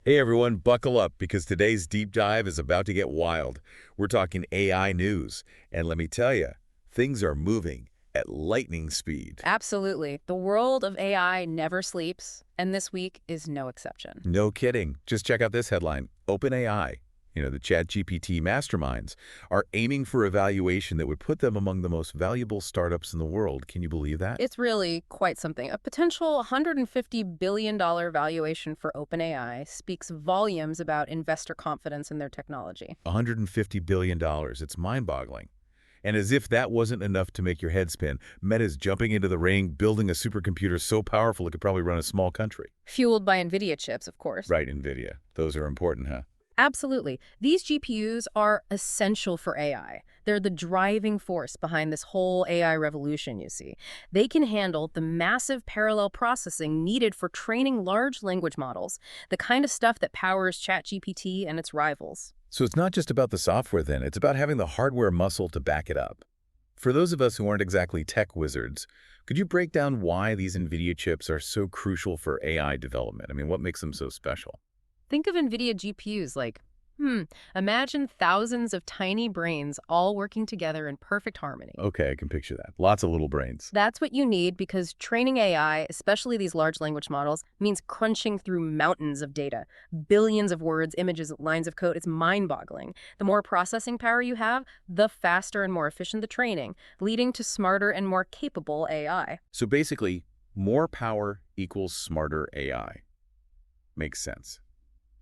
Hey everyone, buckle up because today's deep dive is about to get wild. We're talking AI news, and let me tell you, things are moving at lightning speed. Absolutely. The world of AI never sleeps, and this week is no exception. No kidding. Just check out this headline. OpenAI, the ChatGPT masterminds, are aiming for a valuation that would put them among the most valuable startups in the world. Can you believe that? It's really quite something. A potential $150 billion valuation for OpenAI speaks volumes about investor confidence in their technology. $150 billion. It's mind-boggling. And as if that wasn't enough to make your head spin, Meta's jumping into the ring, building a supercomputer so powerful it could probably run a small country. Fueled by NVIDIA chips, of course. Right, NVIDIA. Those are important, huh? Absolutely. These GPUs are essential for AI. They're the driving force behind this whole AI revolution, you see. They can handle the massive parallel processing needed for training large language models, the kind of stuff that powers ChatGPT and its rivals. So it's not just about the software then, it's about having the hardware muscle to back it up. For those of us who aren't exactly tech wizards, could you break down why these NVIDIA chips are so crucial for AI development? I mean, what makes them so special? Think of NVIDIA GPUs like, imagine thousands of tiny brains all working together in perfect harmony. Okay, I can picture that. Lots of little brains. That's what you need because training AI, especially these large language models, means crunching through mountains of data, billions of words, images, lines of code. It's mind-boggling. The more processing power you have, the faster and more efficient the training, leading to smarter and more capable AI. So basically, more power equals smarter AI. Makes sense.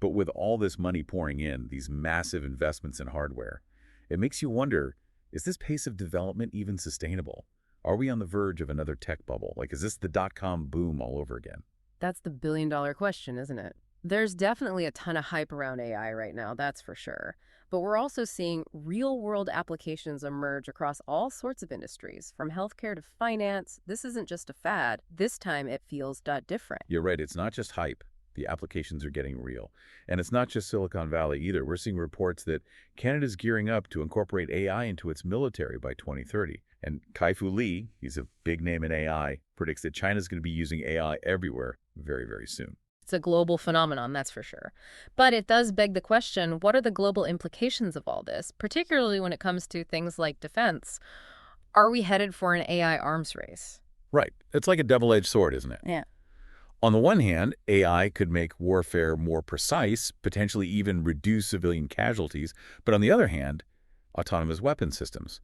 But with all this money pouring in, these massive investments in hardware, it makes you wonder, is this pace of development even sustainable? Are we on the verge of another tech bubble? Like, is this the dot-com boom all over again? That's the billion-dollar question, isn't it? There's definitely a ton of hype around AI right now, that's for sure. But we're also seeing real-world applications emerge across all sorts of industries, from healthcare to finance. This isn't just a fad. This time it feels different. You're right, it's not just hype. The applications are getting real. And it's not just Silicon Valley either. We're seeing reports that Canada's gearing up to incorporate AI into its military by 2030. And Kai-Fu Lee, he's a big name in AI, predicts that China's going to be using AI everywhere very, very soon. It's a global phenomenon, that's for sure. But it does beg the question, what are the global implications of all this, particularly when it comes to things like defense? Are we headed for an AI arms race? Right. It's like a double-edged sword, isn't it? Yeah. On the one hand, AI could make warfare more precise, potentially even reduce civilian casualties. But on the other hand, autonomous weapon systems,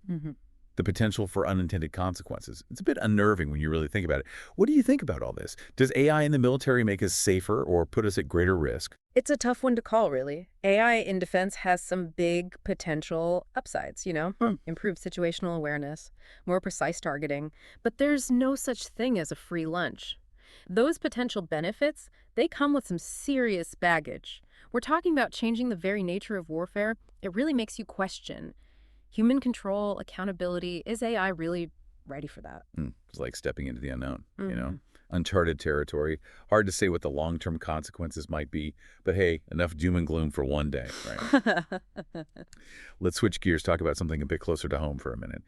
the potential for unintended consequences. It's a bit unnerving when you really think about it. What do you think about all this? Does AI in the military make us safer or put us at greater risk? It's a tough one to call, really. AI in defense has some big potential upsides, improved situational awareness, more precise targeting, but there's no such thing as a free lunch. Those potential benefits, they come with some serious baggage. We're talking about changing the very nature of warfare. It really makes you question human control, accountability. Is AI really ready for that? It's like stepping into the unknown. Mhm. Uncharted territory. Hard to say what the long-term consequences might be, but hey, enough doom and gloom for one day, right? Let's switch gears, talk about something a bit closer to home for a minute.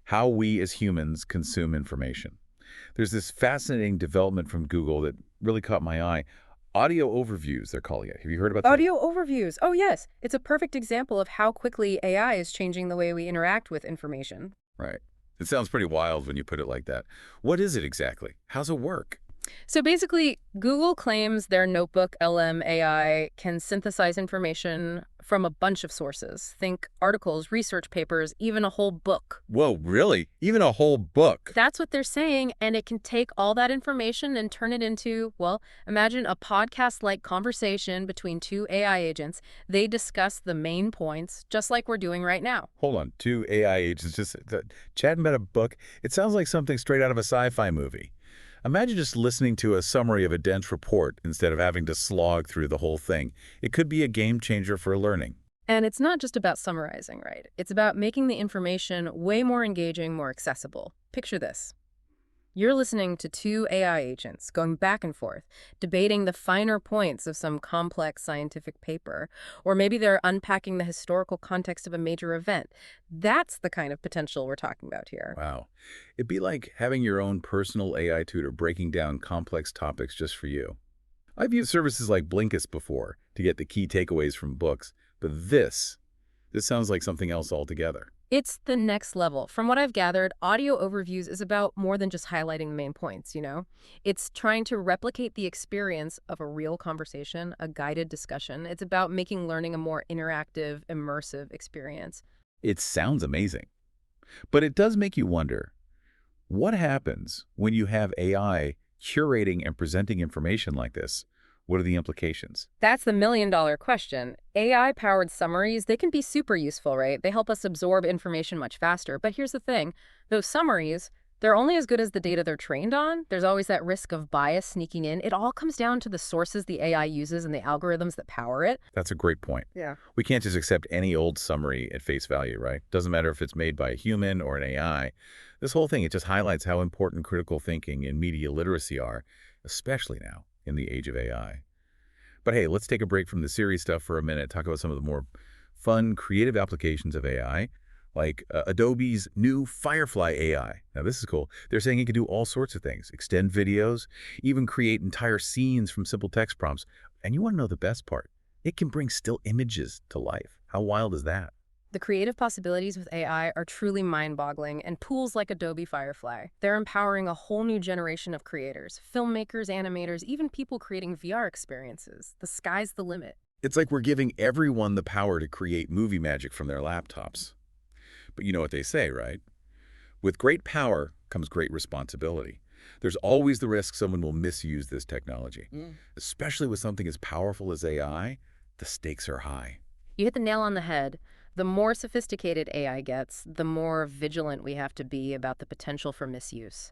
How we as humans consume information. There's this fascinating development from Google that really caught my eye. Audio overviews, they're calling it. Have you heard about that? Audio overviews. Oh, yes. It's a perfect example of how quickly AI is changing the way we interact with information. Right. It sounds pretty wild when you put it like that. What is it exactly? How's it work? So basically, Google claims their notebook LM AI can synthesize information from a bunch of sources. Think articles, research papers, even a whole book. Whoa, really? Even a whole book? That's what they're saying, and it can take all that information and turn it into, well, imagine a podcast-like conversation between two AI agents. They discuss the main points, just like we're doing right now. Hold on, two AI agents just chatting about a book? It sounds like something straight out of a sci-fi movie. Imagine just listening to a summary of a dense report instead of having to slog through the whole thing. It could be a game changer for learning. And it's not just about summarizing, right? It's about making the information way more engaging, more accessible. Picture this. You're listening to two AI agents going back and forth, debating the finer points of some complex scientific paper, or maybe they're unpacking the historical context of a major event. That's the kind of potential we're talking about here. Wow. It'd be like having your own personal AI tutor breaking down complex topics just for you. I've used services like Blinkist before. to get the key takeaways from books. But this sounds like something else altogether. It's the next level. From what I've gathered, audio overviews is about more than just highlighting the main points, you know? It's trying to replicate the experience of a real conversation, a guided discussion. It's about making learning a more interactive, immersive experience. It sounds amazing. But it does make you wonder, what happens when you have AI curating and presenting information like this? What are the implications? That's the million-dollar question. AI-powered summaries, they can be super useful, right? They help us absorb information much faster. But here's the thing. Those summaries, they're only as good as the data they're trained on. There's always that risk of bias sneaking in. It all comes down to the sources the AI uses and the algorithms that power it. That's a great point. Yeah. We can't just accept any old summary at face value, right? Doesn't matter if it's made by a human or an AI. This whole thing, it just highlights how important critical thinking and media literacy are, especially now in the age of AI. But hey, let's take a break from the serious stuff for a minute, talk about some of the more fun, creative applications of AI, like Adobe's new Firefly AI. Now, this is cool. They're saying it can do all sorts of things, extend videos, even create entire scenes from simple text prompts. And you want to know the best part? It can bring still images to life. How wild is that? The creative possibilities with AI are truly mind-boggling, and tools like Adobe Firefly, they're empowering a whole new generation of creators, filmmakers, animators, even people creating VR experiences. The sky's the limit. It's like we're giving everyone the power to create movie magic from their laptops. But you know what they say, right? With great power comes great responsibility. There's always the risk someone will misuse this technology. Especially with something as powerful as AI, the stakes are high. You hit the nail on the head. The more sophisticated AI gets, the more vigilant we have to be about the potential for misuse.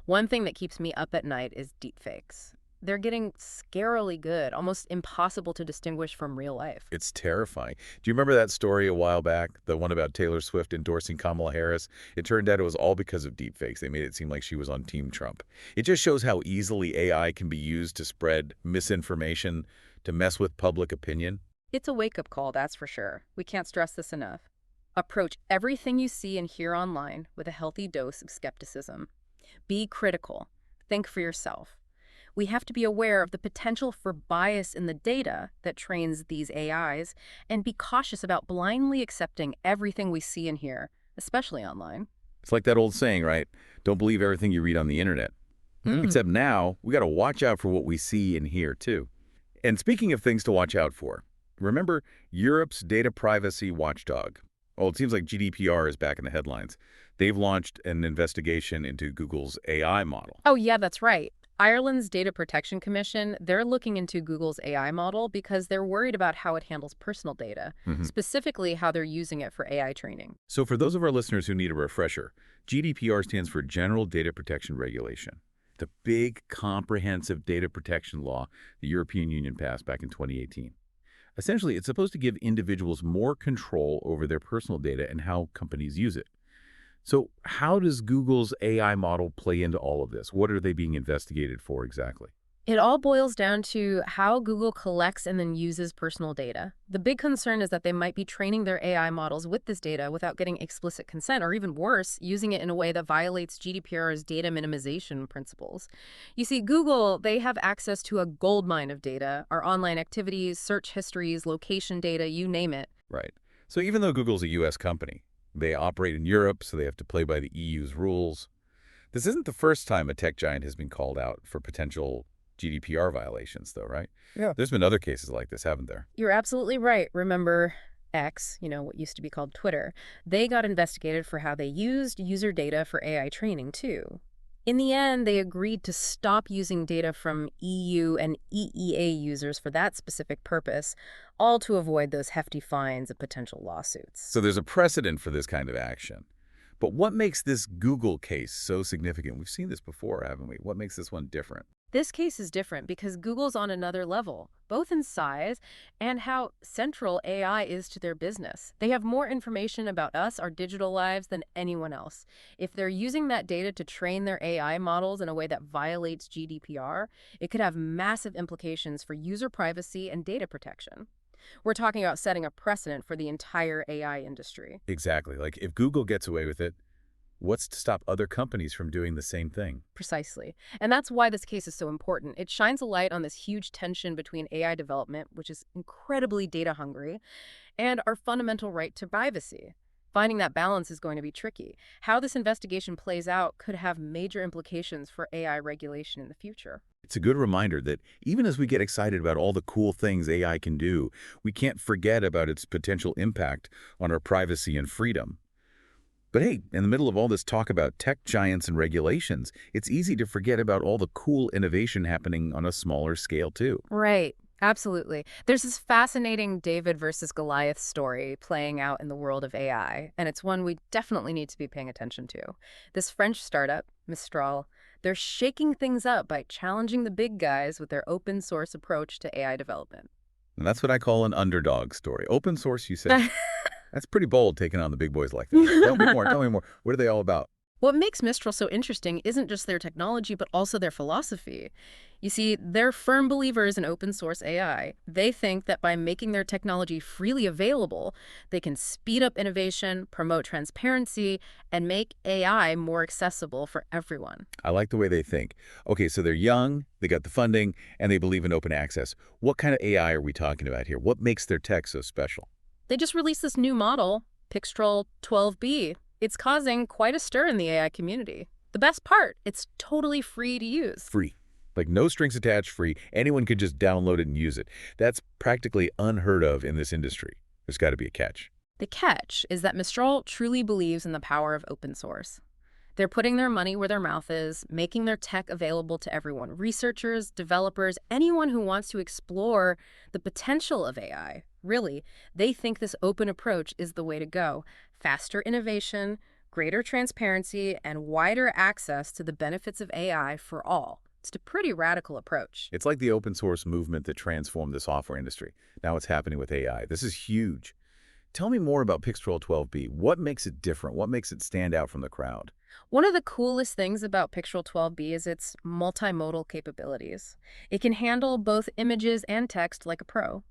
One thing that keeps me up at night is deepfakes. They're getting scarily good, almost impossible to distinguish from real life. It's terrifying. Do you remember that story a while back, the one about Taylor Swift endorsing Kamala Harris? It turned out it was all because of deepfakes. They made it seem like she was on Team Trump. It just shows how easily AI can be used to spread misinformation, to mess with public opinion. It's a wake-up call, that's for sure. We can't stress this enough. Approach everything you see and hear online with a healthy dose of skepticism. Be critical. Think for yourself. We have to be aware of the potential for bias in the data that trains these AIs and be cautious about blindly accepting everything we see and hear, especially online. It's like that old saying, right? Don't believe everything you read on the internet. Except now, we got to watch out for what we see and hear, too. And speaking of things to watch out for, remember Europe's data privacy watchdog? Well, it seems like GDPR is back in the headlines. They've launched an investigation into Google's AI model. Oh, yeah, that's right. Ireland's Data Protection Commission, they're looking into Google's AI model because they're worried about how it handles personal data, specifically how they're using it for AI training. So for those of our listeners who need a refresher, GDPR stands for General Data Protection Regulation. The big, comprehensive data protection law the European Union passed back in 2018. Essentially, it's supposed to give individuals more control over their personal data and how companies use it. So how does Google's AI model play into all of this? What are they being investigated for exactly? It all boils down to how Google collects and then uses personal data. The big concern is that they might be training their AI models with this data without getting explicit consent, or even worse, using it in a way that violates GDPR's data minimization principles. You see, Google, they have access to a goldmine of data, our online activities, search histories, location data, you name it. Right. So even though Google's a U.S. company, they operate in Europe, so they have to play by the EU's rules. This isn't the first time a tech giant has been called out for potential GDPR violations, though, right? Yeah. There's been other cases like this, haven't there? You're absolutely right. Remember X, what used to be called Twitter. They got investigated for how they used user data for AI training, too. In the end, they agreed to stop using data from EU and EEA users for that specific purpose, all to avoid those hefty fines and potential lawsuits. So there's a precedent for this kind of action. But what makes this Google case so significant? We've seen this before, haven't we? What makes this one different? This case is different because Google's on another level, both in size and how central AI is to their business. They have more information about us, our digital lives, than anyone else. If they're using that data to train their AI models in a way that violates GDPR, it could have massive implications for user privacy and data protection. We're talking about setting a precedent for the entire AI industry. Exactly. Like if Google gets away with it, What's to stop other companies from doing the same thing? Precisely. And that's why this case is so important. It shines a light on this huge tension between AI development, which is incredibly data hungry, and our fundamental right to privacy. Finding that balance is going to be tricky. How this investigation plays out could have major implications for AI regulation in the future. It's a good reminder that even as we get excited about all the cool things AI can do, we can't forget about its potential impact on our privacy and freedom. But hey, in the middle of all this talk about tech giants and regulations, it's easy to forget about all the cool innovation happening on a smaller scale, too. Right. Absolutely. There's this fascinating David versus Goliath story playing out in the world of AI, and it's one we definitely need to be paying attention to. This French startup, Mistral, they're shaking things up by challenging the big guys with their open source approach to AI development. And that's what I call an underdog story. Open source, you say? That's pretty bold taking on the big boys like that. Tell me more. Tell me more. What are they all about? What makes Mistral so interesting isn't just their technology, but also their philosophy. You see, they're firm believers in open source AI. They think that by making their technology freely available, they can speed up innovation, promote transparency, and make AI more accessible for everyone. I like the way they think. Okay, so they're young, they got the funding, and they believe in open access. What kind of AI are we talking about here? What makes their tech so special? They just released this new model, Pixtral 12B. It's causing quite a stir in the AI community. The best part, it's totally free to use. Free. Like no strings attached, free. Anyone could just download it and use it. That's practically unheard of in this industry. There's got to be a catch. The catch is that Mistral truly believes in the power of open source. They're putting their money where their mouth is, making their tech available to everyone, researchers, developers, anyone who wants to explore the potential of AI. Really, they think this open approach is the way to go. Faster innovation, greater transparency, and wider access to the benefits of AI for all. It's a pretty radical approach. It's like the open source movement that transformed the software industry. Now it's happening with AI. This is huge. Tell me more about Pixtral 12B. What makes it different? What makes it stand out from the crowd? One of the coolest things about Pixtral 12B is its multimodal capabilities. It can handle both images and text like a pro.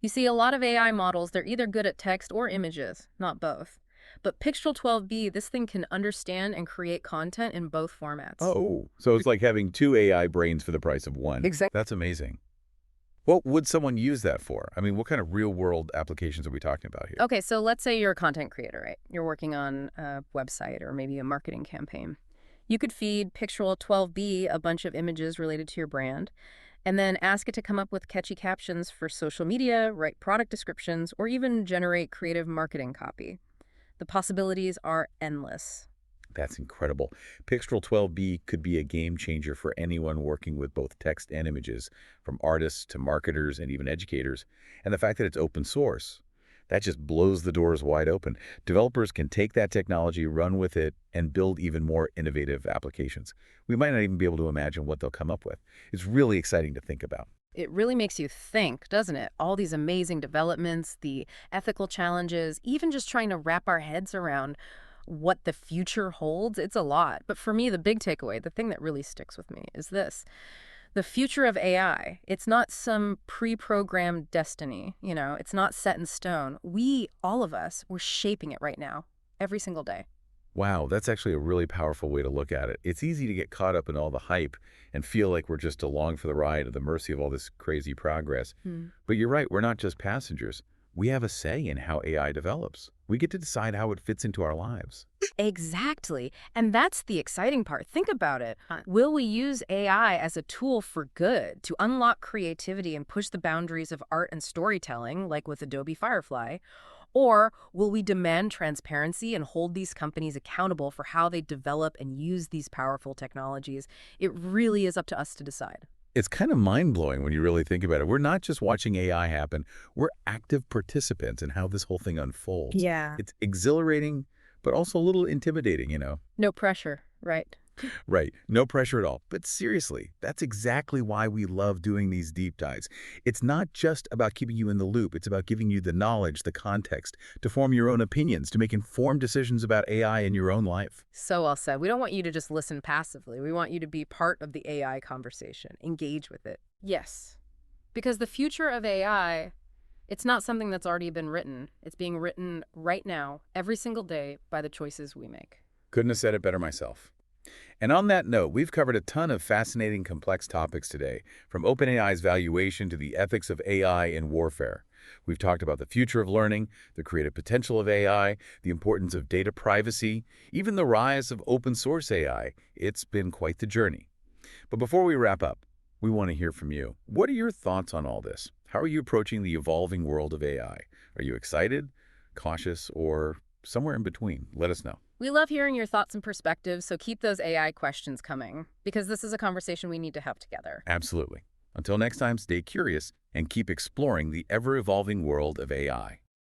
You see, a lot of AI models, they're either good at text or images, not both. But Pixtral 12B, this thing can understand and create content in both formats. Oh, so it's like having two AI brains for the price of one. Exactly. That's amazing. What would someone use that for? I mean, what kind of real-world applications are we talking about here? Okay, so let's say you're a content creator, right? You're working on a website or maybe a marketing campaign. You could feed Pixtral 12B a bunch of images related to your brand, and then ask it to come up with catchy captions for social media, write product descriptions, or even generate creative marketing copy. The possibilities are endless. That's incredible. Pixtral 12B could be a game changer for anyone working with both text and images, from artists to marketers and even educators. And the fact that it's open source, that just blows the doors wide open. Developers can take that technology, run with it, and build even more innovative applications. We might not even be able to imagine what they'll come up with. It's really exciting to think about. It really makes you think, doesn't it? All these amazing developments, the ethical challenges, even just trying to wrap our heads around what the future holds. It's a lot. But for me, the big takeaway, the thing that really sticks with me is this. The future of AI, it's not some pre-programmed destiny, it's not set in stone. We, all of us, we're shaping it right now, every single day. Wow, that's actually a really powerful way to look at it. It's easy to get caught up in all the hype and feel like we're just along for the ride at the mercy of all this crazy progress. Hmm. But you're right, we're not just passengers. We have a say in how AI develops. We get to decide how it fits into our lives. Exactly. And that's the exciting part. Think about it. Will we use AI as a tool for good to unlock creativity and push the boundaries of art and storytelling, like with Adobe Firefly? Or will we demand transparency and hold these companies accountable for how they develop and use these powerful technologies? It really is up to us to decide. It's kind of mind-blowing when you really think about it. We're not just watching AI happen. We're active participants in how this whole thing unfolds. Yeah. It's exhilarating, but also a little intimidating. No pressure, right? Right. No pressure at all. But seriously, that's exactly why we love doing these deep dives. It's not just about keeping you in the loop. It's about giving you the knowledge, the context, to form your own opinions, to make informed decisions about AI in your own life. So well said. We don't want you to just listen passively. We want you to be part of the AI conversation, engage with it. Yes, because the future of AI, it's not something that's already been written. It's being written right now, every single day, by the choices we make. Couldn't have said it better myself. And on that note, we've covered a ton of fascinating, complex topics today, from OpenAI's valuation to the ethics of AI in warfare. We've talked about the future of learning, the creative potential of AI, the importance of data privacy, even the rise of open source AI. It's been quite the journey. But before we wrap up, we want to hear from you. What are your thoughts on all this? How are you approaching the evolving world of AI? Are you excited, cautious, or somewhere in between? Let us know. We love hearing your thoughts and perspectives, so keep those AI questions coming, because this is a conversation we need to have together. Absolutely. Until next time, stay curious and keep exploring the ever-evolving world of AI.